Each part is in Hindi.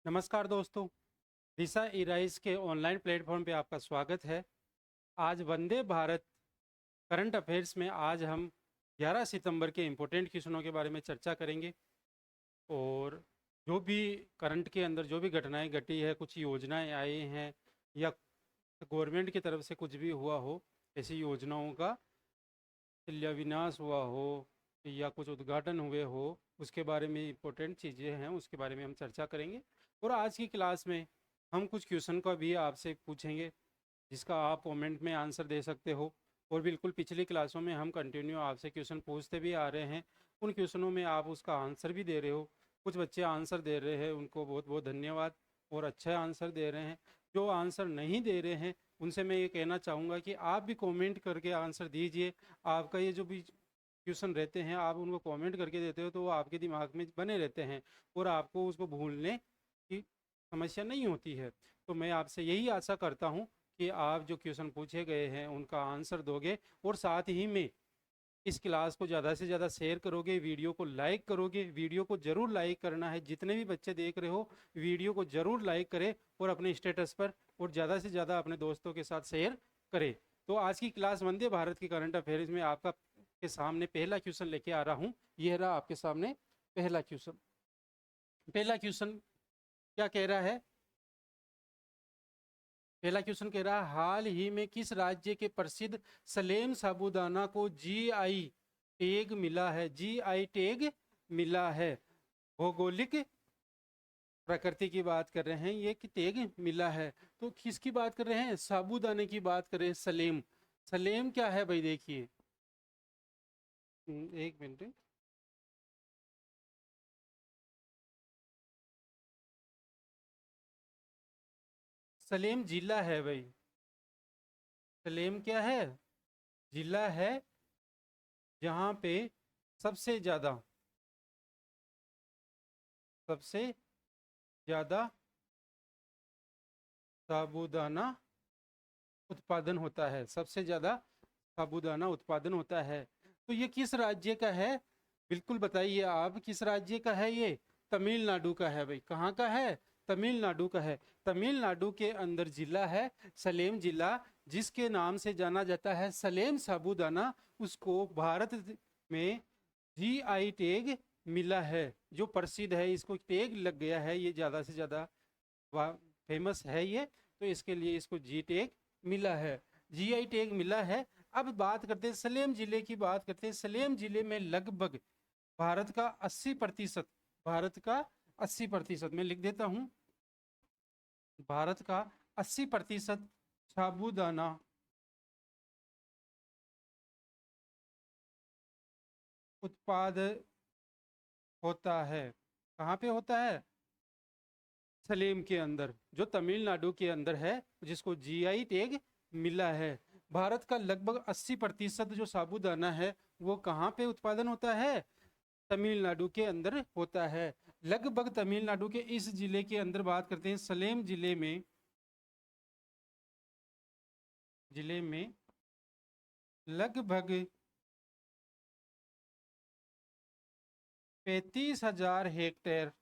नमस्कार दोस्तों। दिशा ईराइस के ऑनलाइन प्लेटफॉर्म पे आपका स्वागत है। आज वंदे भारत करंट अफेयर्स में आज हम 11 सितंबर के इम्पोर्टेंट क्वेश्चनों के बारे में चर्चा करेंगे और जो भी करंट के अंदर जो भी घटनाएं घटी है, कुछ योजनाएं आई हैं या गवर्नमेंट की तरफ से कुछ भी हुआ हो, ऐसी योजनाओं का शिलान्यास हुआ हो या कुछ उद्घाटन हुए हो, उसके बारे में इम्पोर्टेंट चीज़ें हैं, उसके बारे में हम चर्चा करेंगे। और आज की क्लास में हम कुछ क्वेश्चन का भी आपसे पूछेंगे जिसका आप कमेंट में आंसर दे सकते हो। और बिल्कुल पिछली क्लासों में हम कंटिन्यू आपसे क्वेश्चन पूछते भी आ रहे हैं, उन क्वेश्चनों में आप उसका आंसर भी दे रहे हो। कुछ बच्चे आंसर दे रहे हैं, उनको बहुत बहुत धन्यवाद और अच्छा आंसर दे रहे हैं। जो आंसर नहीं दे रहे हैं उनसे मैं ये कहना चाहूँगा कि आप भी कमेंट करके आंसर दीजिए। आपका ये जो भी क्वेश्चन रहते हैं आप उनको कमेंट करके देते हो तो वो आपके दिमाग में बने रहते हैं और आपको उसको भूलने की समस्या नहीं होती है। तो मैं आपसे यही आशा करता हूँ कि आप जो क्वेश्चन पूछे गए हैं उनका आंसर दोगे और साथ ही में इस क्लास को ज़्यादा से ज़्यादा शेयर करोगे, वीडियो को लाइक करोगे। वीडियो को ज़रूर लाइक करना है, जितने भी बच्चे देख रहे हो वीडियो को ज़रूर लाइक करें और अपने स्टेटस पर और ज़्यादा से ज़्यादा अपने दोस्तों के साथ शेयर करें। तो आज की क्लास वंदे भारत की करंट अफेयर्स में आपका के सामने पहला क्वेश्चन लेके आ रहा हूँ। यह रहा आपके सामने पहला क्वेश्चन। पहला क्वेश्चन क्या कह रहा है? पहला क्वेश्चन कह रहा है, हाल ही में किस राज्य के प्रसिद्ध सलेम साबूदाना को जीआई टैग मिला है? जीआई टैग मिला है। भौगोलिक प्रकृति की बात कर रहे हैं, ये कि टैग मिला है। तो किसकी बात कर रहे हैं? साबूदाने की बात कर रहे हैं। सलेम, सलेम क्या है भाई? देखिए, एक मिनट। सलेम जिला है भाई। सलेम क्या है? जिला है जहां पे सबसे ज्यादा साबूदाना उत्पादन होता है। सबसे ज्यादा साबूदाना उत्पादन होता है। तो ये किस राज्य का है? बिल्कुल बताइए आप, किस राज्य का है ये? तमिलनाडु का है भाई। कहाँ का है? तमिलनाडु का है। तमिलनाडु के अंदर जिला है सलेम जिला, जिसके नाम से जाना जाता है सलेम साबूदाना। उसको भारत में जीआई टैग मिला है, जो प्रसिद्ध है। इसको टैग लग गया है, ये ज्यादा से ज्यादा फेमस है ये, तो इसके लिए इसको जी टैग मिला है, जीआई टैग मिला है। अब बात करते हैं सलेम जिले की। बात करते हैं सलेम जिले में लगभग भारत का 80%, भारत का 80%, मैं लिख देता हूं, भारत का 80% साबूदाना उत्पाद होता है। कहाँ पे होता है? सलेम के अंदर, जो तमिलनाडु के अंदर है, जिसको जीआई टैग मिला है। भारत का लगभग 80% जो साबूदाना है वो कहाँ पे उत्पादन होता है? तमिलनाडु के अंदर होता है। लगभग तमिलनाडु के इस जिले के अंदर बात करते हैं, सलेम जिले में लगभग 35,000 हेक्टेयर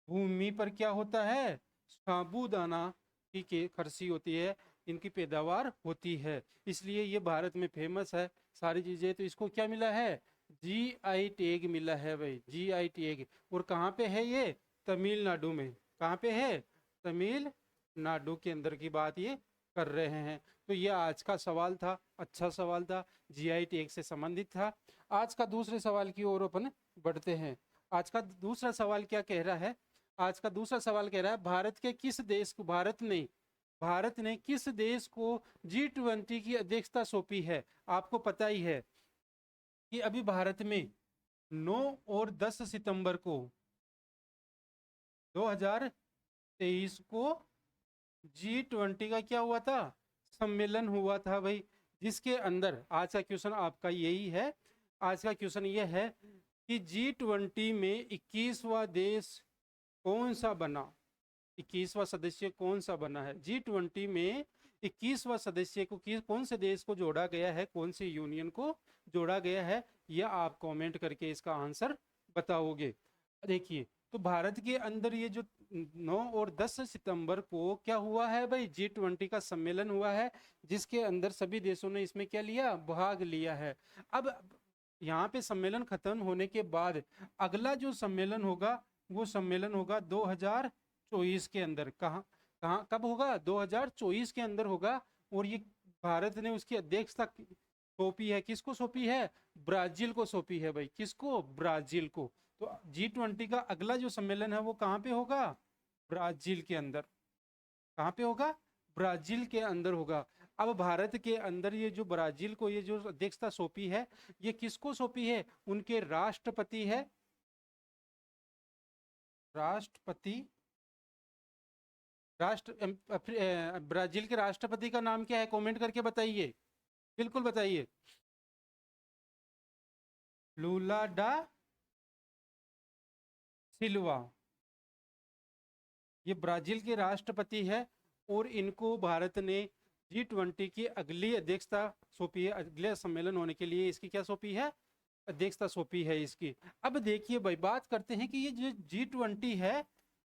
भूमि पर क्या होता है? साबूदाना की कृषि होती है, इनकी पैदावार होती है। इसलिए ये भारत में फेमस है सारी चीजें। तो इसको क्या मिला है? जीआई टैग मिला है भाई, जीआई टैग। और कहाँ पे है ये? तमिलनाडु में। कहाँ पे है? तमिलनाडु के अंदर की बात ये कर रहे हैं। तो ये आज का सवाल था, अच्छा सवाल था, जीआई टैग से संबंधित था। आज का दूसरे सवाल की ओर अपन बढ़ते हैं। आज का दूसरा सवाल क्या कह रहा है? आज का दूसरा सवाल कह रहा है, भारत के किस देश को, भारत ने किस देश को G20 की अध्यक्षता सौंपी है? आपको पता ही है कि अभी भारत में 9 और 10 सितंबर को 2023 को G20 का क्या हुआ था? सम्मेलन हुआ था भाई, जिसके अंदर आज का क्वेश्चन आपका यही है। आज का क्वेश्चन यह है कि G20 में 21वां देश कौन सा बना? 21वां सदस्य कौन सा बना है? G20 में 21वां सदस्य को कौन से देश को जोड़ा गया है, कौन से यूनियन को जोड़ा गया है? यह आप कमेंट करके इसका आंसर बताओगे। देखिए, तो भारत के अंदर ये जो 9 और 10 सितंबर को क्या हुआ है भाई, G20 का सम्मेलन हुआ है, जिसके अंदर सभी देशों ने इसमें क्या लिया, भाग लिया है। अब यहाँ पे सम्मेलन खत्म होने के बाद अगला जो सम्मेलन होगा वो सम्मेलन होगा 2024 के अंदर। कहाँ कहाँ कब होगा, 2024 के अंदर होगा। और ये भारत ने उसकी अध्यक्षता सौंपी है, किसको सौंपी है, ब्राजील को सौंपी है भाई, किसको, ब्राजील को। तो G20 का अगला जो सम्मेलन है वो कहाँ पे होगा, ब्राजील के अंदर। कहाँ पे होगा, ब्राजील के अंदर होगा। अब भारत के अंदर ये जो ब्राजील को ये जो अध्यक्षता सौंपी है, ये किसको सौंपी है, उनके राष्ट्रपति है, राष्ट्रपति, ब्राजील के राष्ट्रपति का नाम क्या है, कमेंट करके बताइए, बिल्कुल बताइए। लूला डा सिल्वा, ये ब्राजील के राष्ट्रपति है। और इनको भारत ने G20 की अगली अध्यक्षता सौंपी है, अगले सम्मेलन होने के लिए इसकी क्या सौंपी है, अध्यक्षता सौंपी है इसकी। अब देखिए भाई, बात करते हैं कि ये जो G20 है,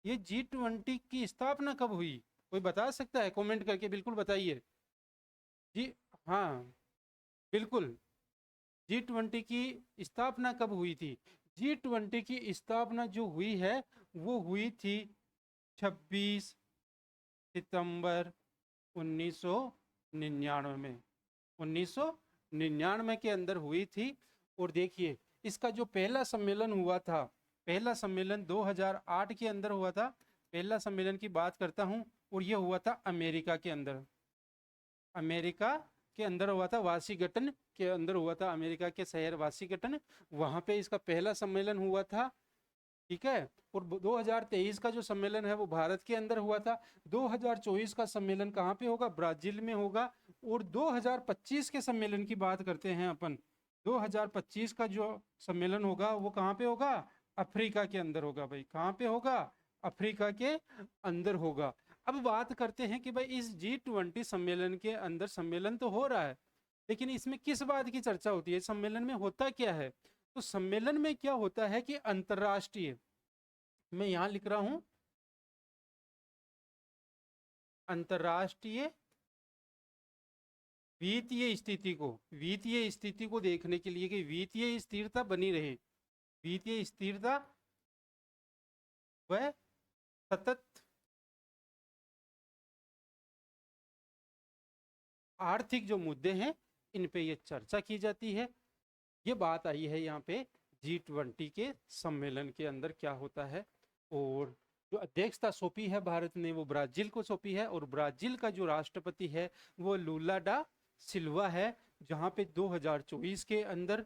ये G20 की स्थापना कब हुई, कोई बता सकता है, कमेंट करके बिल्कुल बताइए जी। हाँ बिल्कुल, G20 की स्थापना कब हुई थी, G20 की स्थापना जो हुई है वो हुई थी 26 सितंबर 1999 में, 1999 के अंदर हुई थी। और देखिए इसका जो पहला सम्मेलन हुआ था, पहला सम्मेलन 2008 के अंदर हुआ था, पहला सम्मेलन की बात करता हूं, और ये हुआ था अमेरिका के अंदर, अमेरिका के अंदर हुआ था, वाशिंगटन के अंदर हुआ था, अमेरिका के शहर वाशिंगटन, वहां पे इसका पहला सम्मेलन हुआ था, ठीक है। और 2023 का जो सम्मेलन है वो भारत के अंदर हुआ था। 2024 का सम्मेलन कहाँ पे होगा, ब्राजील में होगा। और 2025 के सम्मेलन की बात करते हैं अपन, 2025 का जो सम्मेलन होगा वो कहाँ पे होगा, अफ्रीका के अंदर होगा भाई, कहाँ पे होगा, अफ्रीका के अंदर होगा। अब बात करते हैं कि भाई इस G20 सम्मेलन के अंदर, सम्मेलन तो हो रहा है लेकिन इसमें किस बात की चर्चा होती है, सम्मेलन में होता क्या है। तो सम्मेलन में क्या होता है कि अंतरराष्ट्रीय, मैं यहां लिख रहा हूं, अंतरराष्ट्रीय वित्तीय स्थिति को देखने के लिए कि वित्तीय स्थिरता बनी रहे, वित्तीय स्थिरता व सतत आर्थिक जो मुद्दे हैं इन पे ये चर्चा की जाती है। ये बात आई है यहाँ पे G20 के सम्मेलन के अंदर क्या होता है। और जो अध्यक्षता सौंपी है भारत ने वो ब्राजील को सौंपी है, और ब्राजील का जो राष्ट्रपति है वो लूला डा सिल्वा है, जहाँ पे 2024 के अंदर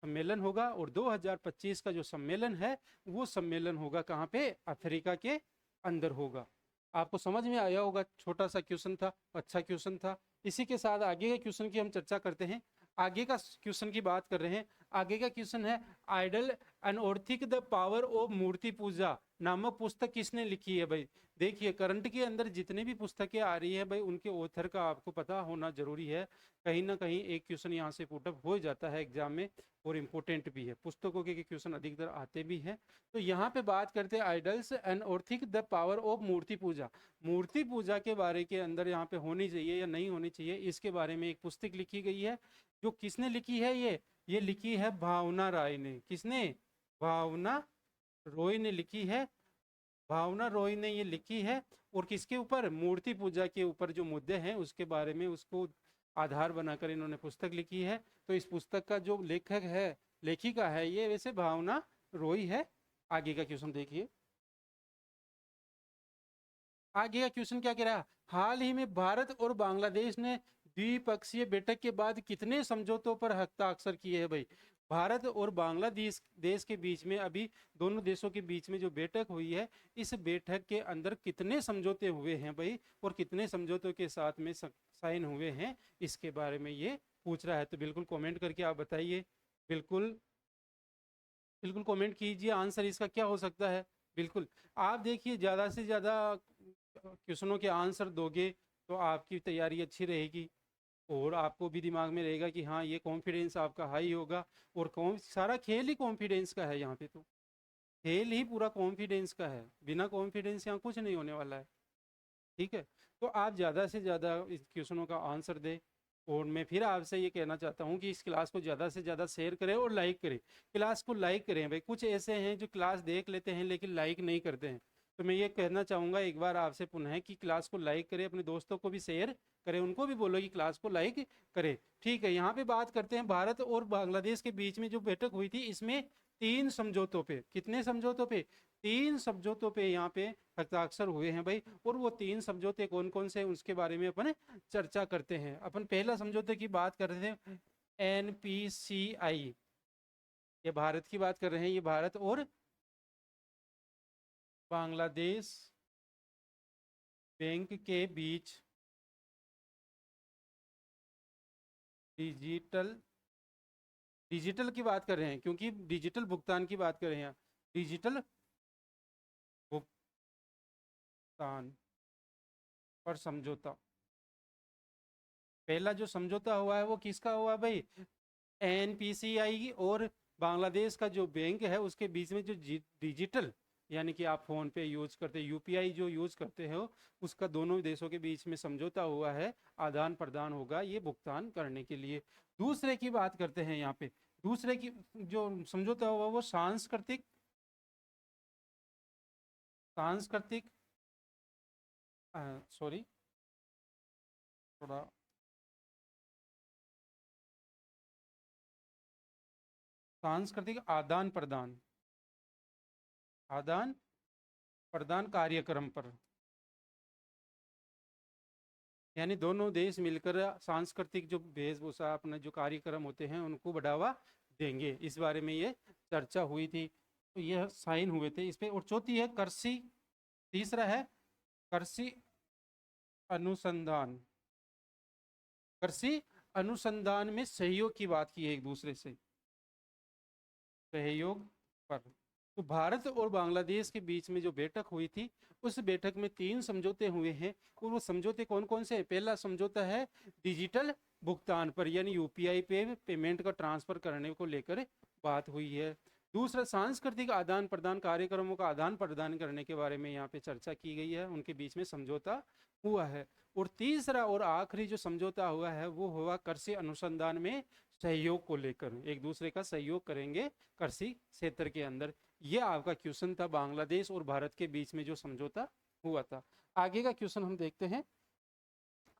सम्मेलन होगा। और 2025 का जो सम्मेलन है वो सम्मेलन होगा कहाँ पे, अफ्रीका के अंदर होगा। आपको समझ में आया होगा, छोटा सा क्वेश्चन था, अच्छा क्वेश्चन था। इसी के साथ आगे के क्वेश्चन की हम चर्चा करते हैं। आगे का क्वेश्चन की बात कर रहे हैं, आगे का क्वेश्चन है, आइडल अनऑर्थिक द पावर ऑफ मूर्ति पूजा नामक पुस्तक किसने लिखी है भाई। देखिए करंट के अंदर जितने भी पुस्तकें आ रही है भाई उनके ऑथर का आपको पता होना जरूरी है। कहीं ना कहीं एक क्वेश्चन यहाँ से पुटअप हो जाता है एग्जाम में, और इम्पोर्टेंट भी है, पुस्तकों के क्वेश्चन अधिकतर आते भी हैं। तो यहाँ पे बात करते हैं आइडल्स अनऑर्थिक द पावर ऑफ मूर्ति पूजा, मूर्ति पूजा के बारे के अंदर यहाँ पे होनी चाहिए या नहीं होनी चाहिए, इसके बारे में एक पुस्तक लिखी गई है। जो किसने लिखी है, ये लिखी है भावना राय ने। किसने, भावना रॉय ने लिखी है, भावना रॉय ने ये लिखी है। और किसके ऊपर, मूर्ति पूजा के ऊपर जो मुद्दे हैं उसके बारे में उसको आधार बनाकर इन्होंने पुस्तक लिखी है। तो इस पुस्तक का जो लेखक है, लेखिका है, ये वैसे भावना रॉय है। आगे का क्वेश्चन देखिए, आगे का क्वेश्चन क्या कह रहा है, हाल ही में भारत और बांग्लादेश ने द्विपक्षीय बैठक के बाद कितने समझौतों पर हस्ताक्षर किए हैं भाई। भारत और बांग्लादेश देश के बीच में अभी दोनों देशों के बीच में जो बैठक हुई है, इस बैठक के अंदर कितने समझौते हुए हैं भाई, और कितने समझौतों के साथ में साइन हुए हैं, इसके बारे में ये पूछ रहा है। तो बिल्कुल कमेंट करके आप बताइए, बिल्कुल बिल्कुल कमेंट कीजिए, आंसर इसका क्या हो सकता है। बिल्कुल आप देखिए, ज़्यादा से ज़्यादा क्वेश्चनों के आंसर दोगे तो आपकी तैयारी अच्छी रहेगी, और आपको भी दिमाग में रहेगा कि हाँ ये कॉन्फिडेंस आपका हाई होगा। और सारा खेल ही कॉन्फिडेंस का है यहाँ पे। तो खेल ही पूरा कॉन्फिडेंस का है, बिना कॉन्फिडेंस यहाँ कुछ नहीं होने वाला है। ठीक है, तो आप ज़्यादा से ज़्यादा इस क्वेश्चनों का आंसर दें। और मैं फिर आपसे ये कहना चाहता हूँ कि इस क्लास को ज़्यादा से ज़्यादा शेयर करें और लाइक करें। क्लास को लाइक करें भाई, कुछ ऐसे हैं जो क्लास देख लेते हैं लेकिन लाइक नहीं करते हैं। तो मैं ये कहना चाहूँगा एक बार आपसे पुनः कि क्लास को लाइक करें, अपने दोस्तों को भी शेयर करें, उनको भी बोलो कि क्लास को लाइक करें। ठीक है, यहाँ पे बात करते हैं भारत और बांग्लादेश के बीच में जो बैठक हुई थी, इसमें 3 समझौतों पे, कितने समझौतों पे? 3 समझौतों पे यहाँ पे हस्ताक्षर हुए हैं भाई। और वो 3 समझौते कौन कौन से हैं उसके बारे में अपन चर्चा करते हैं। अपन पहला समझौते की बात कर रहे हैं, NPCI, ये भारत की बात कर रहे हैं। ये भारत और बांग्लादेश बैंक के बीच डिजिटल डिजिटल की बात कर रहे हैं, क्योंकि डिजिटल भुगतान की बात कर रहे हैं। डिजिटल भुगतान पर समझौता, पहला जो समझौता हुआ है वो किसका हुआ भाई? NPCI और बांग्लादेश का जो बैंक है उसके बीच में जो डिजिटल, यानी कि आप फोन पे यूज करते, UPI जो यूज करते हो, उसका दोनों देशों के बीच में समझौता हुआ है, आदान प्रदान होगा ये भुगतान करने के लिए। दूसरे की बात करते हैं यहाँ पे, दूसरे की जो समझौता हुआ वो सांस्कृतिक सांस्कृतिक सॉरी, थोड़ा सांस्कृतिक आदान प्रदान, आदान प्रदान कार्यक्रम पर, यानी दोनों देश मिलकर सांस्कृतिक जो वेशभूषा अपने जो कार्यक्रम होते हैं उनको बढ़ावा देंगे, इस बारे में ये चर्चा हुई थी। तो यह साइन हुए थे इस पे। और चौथी है कृषि, तीसरा है कृषि अनुसंधान, कृषि अनुसंधान में सहयोग की बात की है, एक दूसरे से सहयोग पर। तो भारत और बांग्लादेश के बीच में जो बैठक हुई थी, उस बैठक में 3 समझौते हुए हैं। और वो समझौते कौन कौन से हैं? पहला समझौता है डिजिटल भुगतान पर, यानी UPI पे पेमेंट का ट्रांसफर करने को लेकर बात हुई है। दूसरा सांस्कृतिक आदान प्रदान कार्यक्रमों का आदान प्रदान करने के बारे में यहाँ पे चर्चा की गई है, उनके बीच में समझौता हुआ है। और तीसरा और आखिरी जो समझौता हुआ है वो हुआ कृषि अनुसंधान में सहयोग को लेकर, एक दूसरे का सहयोग करेंगे कृषि क्षेत्र के अंदर। ये आपका क्वेश्चन था, बांग्लादेश और भारत के बीच में जो समझौता हुआ था। आगे का क्वेश्चन हम देखते हैं।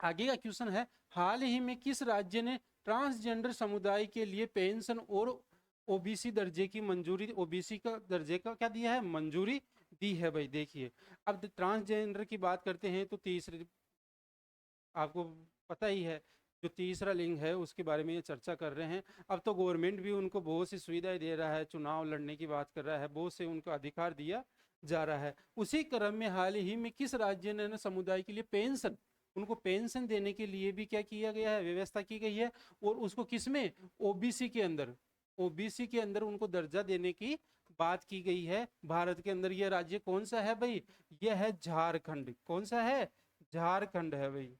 आगे का क्वेश्चन है, हाल ही में किस राज्य ने ट्रांसजेंडर समुदाय के लिए पेंशन और OBC दर्जे की मंजूरी, OBC का दर्जे का क्या दिया है? मंजूरी दी है भाई। देखिए, अब ट्रांसजेंडर की बात करते हैं तो तीसरे, आपको पता ही है, जो तीसरा लिंग है उसके बारे में ये चर्चा कर रहे हैं। अब तो गवर्नमेंट भी उनको बहुत सी सुविधाएं दे रहा है, चुनाव लड़ने की बात कर रहा है, बहुत से उनको अधिकार दिया जा रहा है। उसी क्रम में हाल ही में किस राज्य ने समुदाय के लिए पेंशन, उनको पेंशन देने के लिए भी क्या किया गया है? व्यवस्था की गई है। और उसको किसमें? OBC के अंदर, OBC के अंदर उनको दर्जा देने की बात की गई है भारत के अंदर। यह राज्य कौन सा है भाई? यह है झारखंड। कौन सा है? झारखंड है भाई।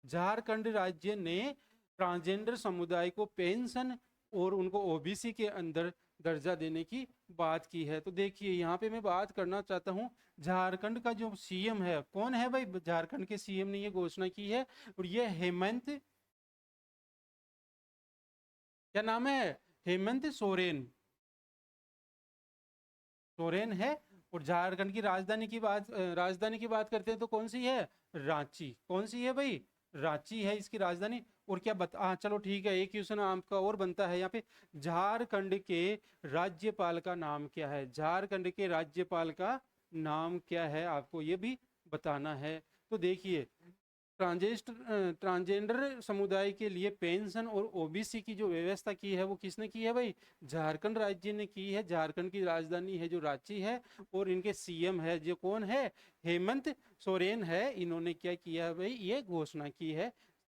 झारखंड राज्य ने ट्रांसजेंडर समुदाय को पेंशन और उनको OBC के अंदर दर्जा देने की बात की है। तो देखिए, यहाँ पे मैं बात करना चाहता हूँ, झारखंड का जो CM है, कौन है भाई? झारखंड के CM ने ये घोषणा की है, और ये हेमंत, क्या नाम है? हेमंत सोरेन, सोरेन है। और झारखंड की राजधानी की बात करते हैं तो कौन सी है? रांची। कौन सी है भाई? रांची है इसकी राजधानी। और क्या बता, हाँ चलो ठीक है, एक क्वेश्चन आपका और बनता है यहाँ पे, झारखंड के राज्यपाल का नाम क्या है? झारखंड के राज्यपाल का नाम क्या है, आपको ये भी बताना है। तो देखिए, ट्रांसजेंडर समुदाय के लिए पेंशन और OBC की जो व्यवस्था की है वो किसने की है भाई? झारखंड राज्य ने की है। झारखंड की राजधानी है जो रांची है, और इनके CM है जो कौन है? हेमंत सोरेन है। इन्होंने क्या किया है भाई? ये घोषणा की है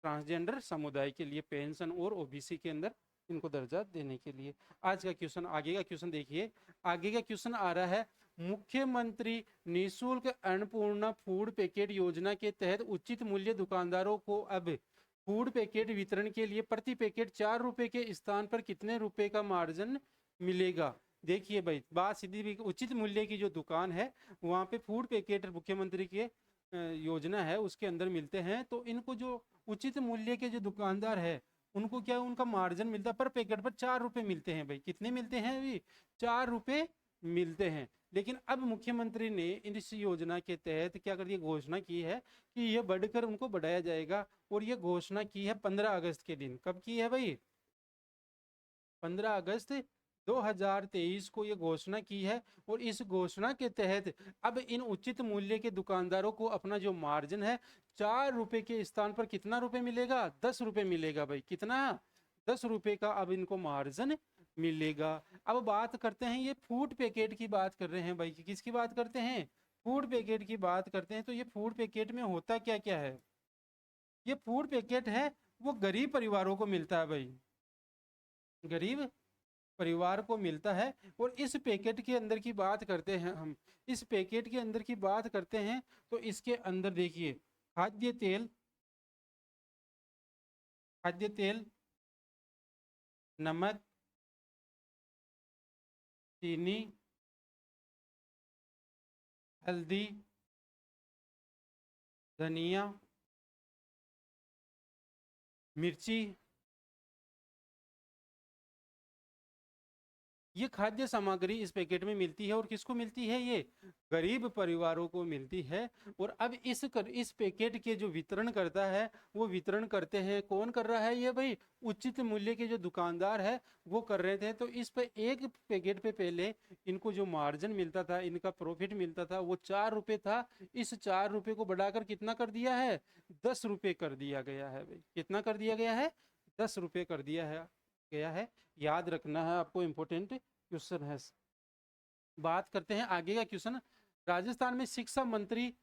ट्रांसजेंडर समुदाय के लिए पेंशन और OBC के अंदर इनको दर्जा देने के लिए। आज का क्वेश्चन, आगे का क्वेश्चन देखिए। आगे का क्वेश्चन आ रहा है, मुख्यमंत्री निःशुल्क अन्नपूर्णा फूड पैकेट योजना के तहत उचित मूल्य दुकानदारों को अब फूड पैकेट वितरण के लिए प्रति पैकेट 4 रुपए के स्थान पर कितने रुपए का मार्जिन मिलेगा? देखिए भाई, बात सीधी भी, उचित मूल्य की जो दुकान है वहाँ पे फूड पैकेट मुख्यमंत्री के योजना है उसके अंदर मिलते हैं। तो इनको जो उचित मूल्य के जो दुकानदार है उनको क्या, उनका मार्जिन मिलता है पर पैकेट पर 4 रुपए मिलते हैं भाई। कितने मिलते हैं अभी? 4 रुपए मिलते हैं। लेकिन अब मुख्यमंत्री ने इस योजना के तहत क्या कर दिया, घोषणा की है कि यह बढ़कर उनको बढ़ाया जाएगा। और ये घोषणा की है 15 अगस्त के दिन। कब की है भाई? 15 अगस्त 2023 को ये घोषणा की है। और इस घोषणा के तहत अब इन उचित मूल्य के दुकानदारों को अपना जो मार्जिन है 4 रुपए के स्थान पर कितना रुपए मिलेगा? 10 रुपए मिलेगा भाई। कितना? 10 रुपए का अब इनको मार्जिन मिलेगा। अब बात करते हैं, ये फूड पैकेट की बात कर रहे हैं भाई। किसकी बात करते हैं? फूड पैकेट की बात करते हैं। तो ये फूड पैकेट में होता क्या क्या है? ये फूड पैकेट है वो गरीब परिवारों को मिलता है भाई, गरीब परिवार को मिलता है। और इस पैकेट के अंदर की बात करते हैं हम, इस पैकेट के अंदर की बात करते हैं तो इसके अंदर देखिए, खाद्य तेल, खाद्य तेल, नमक, चीनी, हल्दी, धनिया, मिर्ची, ये खाद्य सामग्री इस पैकेट में मिलती है। और किसको मिलती है? ये गरीब परिवारों को मिलती है। और अब इस पैकेट के जो वितरण करता है वो वितरण करते हैं, कौन कर रहा है ये भाई? उचित मूल्य के जो दुकानदार है वो कर रहे थे। तो इस पे एक पैकेट पे पहले इनको जो मार्जिन मिलता था, इनका प्रॉफिट मिलता था वो 4 रुपए था। इस 4 रुपए को बढ़ाकर कितना कर दिया है? 10 रुपए कर दिया गया है भाई। कितना कर दिया गया है? 10 रुपए कर दिया है गया है। याद रखना है आपको, इंपॉर्टेंट क्वेश्चन है। बात करते हैं आगे का क्वेश्चन। राजस्थान में शिक्षा मंत्री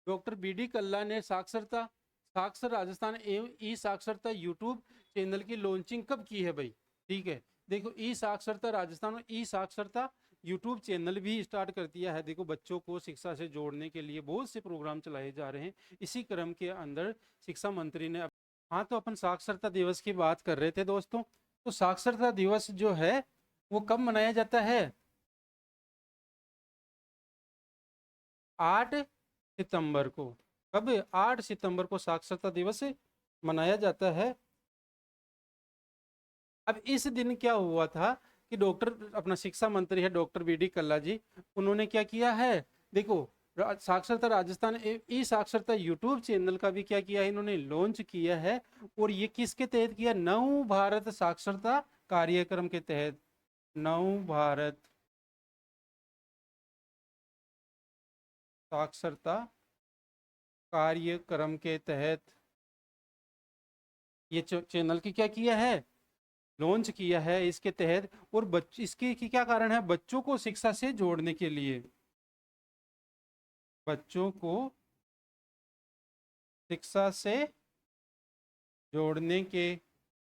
डॉक्टर बी.डी. कल्ला ने साक्षरता साक्षर राजस्थान एवं ई साक्षरता यूट्यूब चैनल की लॉन्चिंग कब की है भाई? ठीक है, देखो, ई साक्षरता राजस्थान और ई साक्षरता यूट्यूब चैनल भी स्टार्ट कर दिया है। देखो, बच्चों को शिक्षा से जोड़ने के लिए बहुत से प्रोग्राम चलाए जा रहे हैं। इसी क्रम के अंदर शिक्षा मंत्री ने, हाँ, तो अपन साक्षरता दिवस की बात कर रहे थे दोस्तों। तो साक्षरता दिवस जो है वो कब मनाया जाता है? 8 सितंबर को। कब? 8 सितंबर को साक्षरता दिवस मनाया जाता है। अब इस दिन क्या हुआ था कि डॉक्टर, अपना शिक्षा मंत्री है डॉक्टर बी.डी. कल्ला जी, उन्होंने क्या किया है? देखो, साक्षरता राजस्थान ई साक्षरता यूट्यूब चैनल का भी क्या किया है, इन्होंने लॉन्च किया है। और ये किसके तहत किया? नव भारत साक्षरता कार्यक्रम के तहत। नव भारत साक्षरता कार्यक्रम के तहत ये चैनल की क्या किया है? लॉन्च किया है इसके तहत। और इसके की क्या कारण है? बच्चों को शिक्षा से जोड़ने के लिए, बच्चों को शिक्षा से जोड़ने के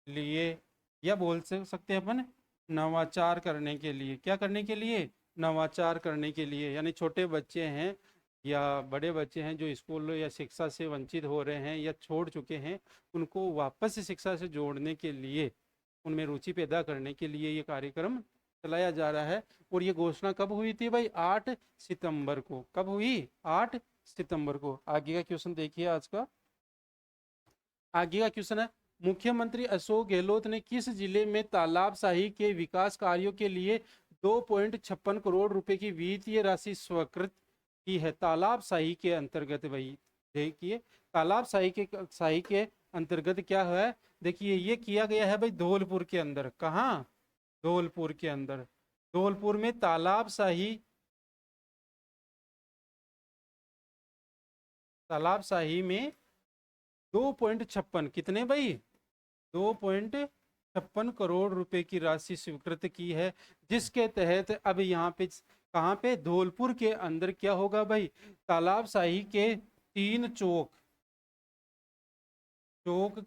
लिए, या बोल सकते हैं अपन नवाचार करने के लिए। क्या करने के लिए? नवाचार करने के लिए। यानी छोटे बच्चे हैं या बड़े बच्चे हैं जो स्कूल या शिक्षा से वंचित हो रहे हैं या छोड़ चुके हैं, उनको वापस शिक्षा से जोड़ने के लिए, उनमें रुचि पैदा करने के लिए ये कार्यक्रम चलाया जा रहा है। और ये घोषणा कब हुई थी भाई? 8 सितंबर को। कब हुई? 8 सितंबर को। आगे का क्वेश्चन देखिए आज का। आगे का क्वेश्चन है, मुख्यमंत्री अशोक गहलोत ने किस जिले में तालाबशाही के विकास कार्यों के लिए 2.56 करोड़ रुपए की वित्तीय राशि स्वीकृत की है? तालाबशाही के अंतर्गत भाई, देखिए, तालाबशाही के अंतर्गत क्या है? देखिए, ये किया गया है भाई धौलपुर के अंदर। कहाँ? धौलपुर के अंदर। धौलपुर में तालाबशाही में 2.56, कितने भाई? 2.56 करोड़ रुपए की राशि स्वीकृत की है। जिसके तहत अब यहाँ पे, कहाँ पे? धौलपुर के अंदर क्या होगा भाई? तालाबशाही के 3 चौक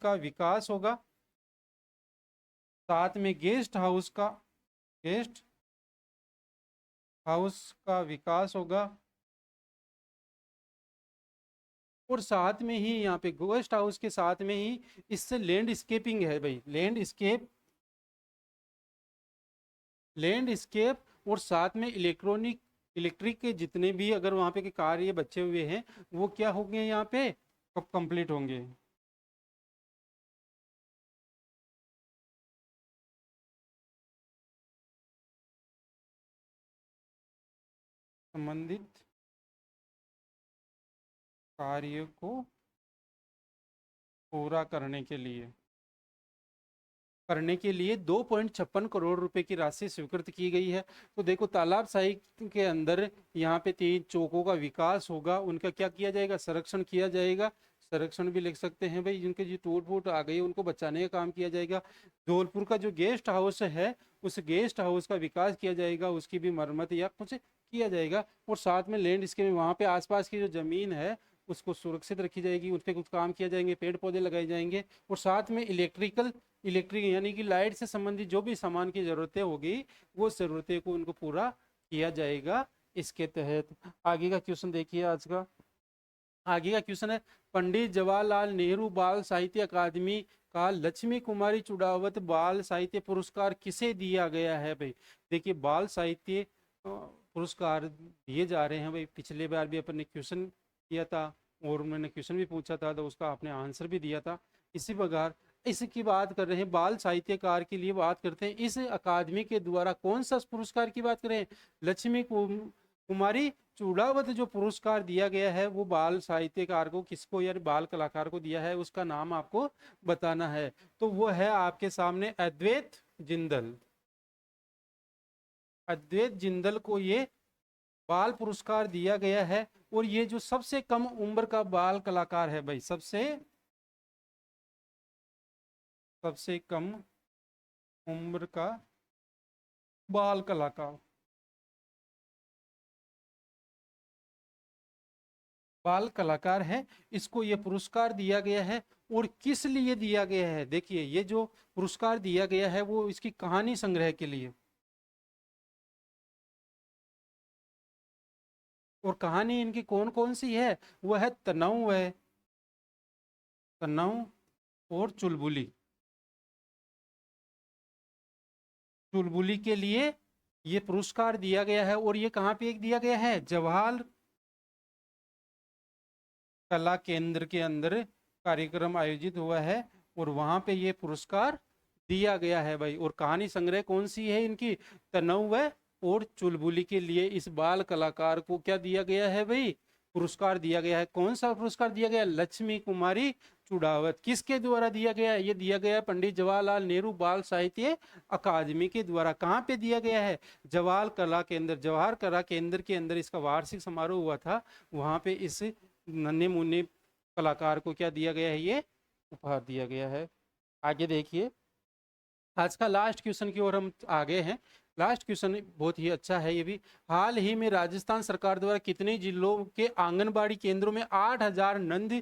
का विकास होगा। साथ में गेस्ट हाउस का विकास होगा। और साथ में ही यहाँ पे गेस्ट हाउस के साथ में ही इससे लैंडस्केपिंग है भाई, लैंडस्केप और साथ में इलेक्ट्रिक के जितने भी अगर वहाँ पे के कार्य बचे हुए हैं वो क्या होंगे यहाँ पे, कब कंप्लीट होंगे। संबंधित कार्य को पूरा करने के लिए 2.56 करोड़ रुपए की राशि स्वीकृत की गई है। तो देखो तालाब साहित्य के अंदर यहाँ पे 3 चौकों का विकास होगा, उनका क्या किया जाएगा, संरक्षण किया जाएगा। संरक्षण भी लिख सकते हैं भाई, जिनके जो टूट फूट आ गई उनको बचाने का काम किया जाएगा। धौलपुर का जो गेस्ट हाउस है उस गेस्ट हाउस का विकास किया जाएगा, उसकी भी मरम्मत या कुछ किया जाएगा। और साथ में लैंड स्केप वहाँ पे आसपास की जो जमीन है उसको सुरक्षित रखी जाएगी, उस पर कुछ काम किया जाएंगे, पेड़ पौधे लगाए जाएंगे। और साथ में इलेक्ट्रिक यानी कि लाइट से संबंधित जो भी सामान की जरूरतें होगी वो जरूरतें को उनको पूरा किया जाएगा इसके तहत। आगे का क्वेश्चन देखिए आज का। आगे का क्वेश्चन है, पंडित जवाहरलाल नेहरू बाल साहित्य अकादमी का लक्ष्मी कुमारी चुड़ावत बाल साहित्य पुरस्कार किसे दिया गया है भाई। देखिए बाल साहित्य पुरस्कार दिए जा रहे हैं भाई। पिछले बार भी अपन ने क्वेश्चन किया था और मैंने क्वेश्चन भी पूछा था तो उसका आपने आंसर भी दिया था। इसी प्रकार इसकी बात कर रहे हैं, बाल साहित्यकार के लिए बात करते हैं। इस अकादमी के द्वारा कौन सा पुरस्कार की बात करें, लक्ष्मी कुमारी चूड़ावत जो पुरस्कार दिया गया है वो बाल साहित्यकार को किसको या बाल कलाकार को दिया है, उसका नाम आपको बताना है। तो वो है आपके सामने अद्वैत जिंदल। अद्वैत जिंदल को ये बाल पुरस्कार दिया गया है। और ये जो सबसे कम उम्र का बाल कलाकार है भाई, सबसे कम उम्र का बाल कलाकार है, इसको ये पुरस्कार दिया गया है। और किस लिए दिया गया है, देखिए ये जो पुरस्कार दिया गया है वो इसकी कहानी संग्रह के लिए। और कहानी इनकी कौन कौन सी है, वो है तनऊ है, तनऊ और चुलबुली। चुलबुली के लिए ये पुरस्कार दिया गया है। और ये कहाँ पे दिया गया है, जवाहर कला केंद्र के अंदर कार्यक्रम आयोजित हुआ है और वहां पे ये पुरस्कार दिया गया है भाई। और कहानी संग्रह कौन सी है इनकी, तनऊ और चुलबुली के लिए इस बाल कलाकार को क्या दिया गया है भाई, पुरस्कार दिया गया है। कौन सा पुरस्कार दिया गया, लक्ष्मी कुमारी चुड़ावत। किसके द्वारा दिया गया है, ये दिया गया है पंडित जवाहरलाल नेहरू बाल साहित्य अकादमी के द्वारा। कहाँ पे दिया गया है, जवाहर कला केंद्र के अंदर इसका वार्षिक समारोह हुआ था, वहां पे इस नन्हे मुन्ने कलाकार को क्या दिया गया है, ये उपहार दिया गया है। आगे देखिए, आज का लास्ट क्वेश्चन की ओर हम आगे हैं। लास्ट क्वेश्चन बहुत ही अच्छा है ये भी। हाल ही में राजस्थान सरकार द्वारा कितने जिलों के आंगनबाड़ी केंद्रों में 8,000 नंद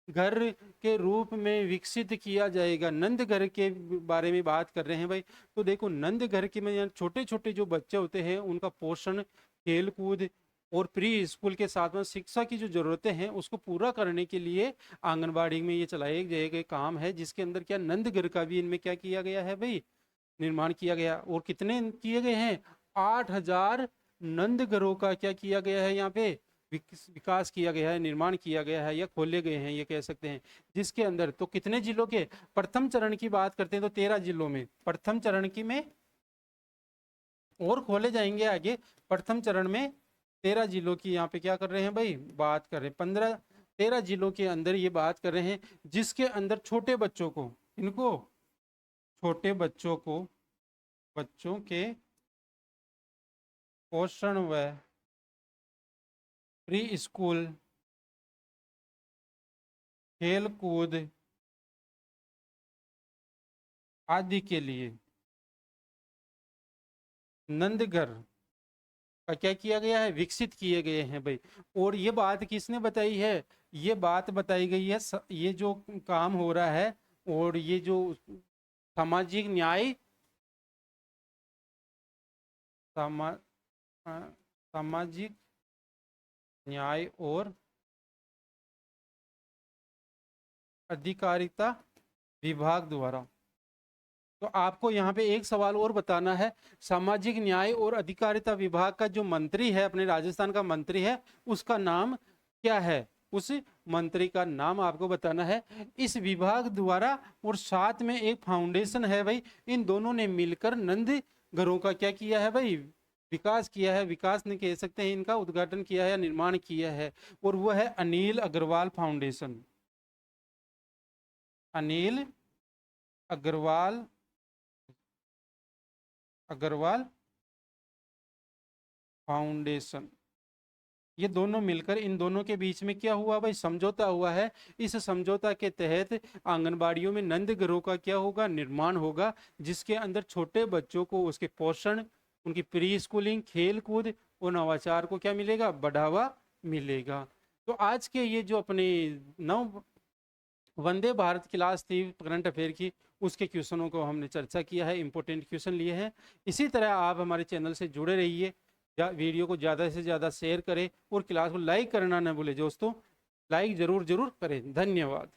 घर के रूप में विकसित किया जाएगा। नंद घर के बारे में बात कर रहे हैं भाई। तो देखो नंद घर के में छोटे छोटे जो बच्चे होते हैं उनका पोषण, खेल कूद और प्री स्कूल के साथ में शिक्षा की जो जरूरतें हैं उसको पूरा करने के लिए आंगनबाड़ी में ये चलाए गए काम है, जिसके अंदर क्या नंद घर का भी इनमें क्या किया गया है भाई, निर्माण किया गया। और कितने किए गए हैं, 8,000 नंद घरों का क्या किया गया है, यहाँ पे विकास किया गया है, निर्माण किया गया है या खोले गए हैं ये कह सकते हैं। जिसके अंदर तो कितने जिलों के, प्रथम चरण की बात करते हैं तो 13 जिलों में, प्रथम चरण की में और खोले जाएंगे आगे। प्रथम चरण में 13 जिलों की यहाँ पे क्या कर रहे हैं भाई, बात कर रहे हैं। 13 जिलों के अंदर ये बात कर रहे हैं, जिसके अंदर छोटे बच्चों को, इनको छोटे बच्चों के पोषण व प्री स्कूल, खेल कूद आदि के लिए नंदघर का क्या किया गया है, विकसित किए गए हैं भाई। और ये बात किसने बताई है, ये बात बताई गई है, ये जो काम हो रहा है और ये जो सामाजिक न्याय सामा, सामाजिक न्याय और अधिकारिता विभाग द्वारा तो आपको यहाँ पे एक सवाल और बताना है, सामाजिक न्याय और अधिकारिता विभाग का जो मंत्री है, अपने राजस्थान का मंत्री है, उसका नाम क्या है? उस मंत्री का नाम आपको बताना है। इस विभाग द्वारा और साथ में एक फाउंडेशन है भाई, इन दोनों ने मिलकर नंद घरों का क्या किया है भाई? विकास किया है। विकास नहीं कह सकते हैं, इनका उद्घाटन किया है या निर्माण किया है, और वो है अनिल अग्रवाल फाउंडेशन। अनिल अग्रवाल फाउंडेशन। ये दोनों मिलकर, इन दोनों के बीच में क्या हुआ भाई? समझौता हुआ है। इस समझौता के तहत आंगनबाड़ियों में नंद घरों का क्या होगा? निर्माण होगा, जिसके अंदर छोटे बच्चों को उसके पोषण, उनकी प्री स्कूलिंग, खेल कूद और नवाचार को क्या मिलेगा? बढ़ावा मिलेगा। तो आज के ये जो अपने नव वंदे भारत क्लास थी करंट अफेयर की, उसके क्वेश्चनों को हमने चर्चा किया है, इंपॉर्टेंट क्वेश्चन लिए हैं। इसी तरह आप हमारे चैनल से जुड़े रहिए, वीडियो को ज़्यादा से ज़्यादा शेयर करें और क्लास को लाइक करना न भूलें दोस्तों। लाइक जरूर करें। धन्यवाद।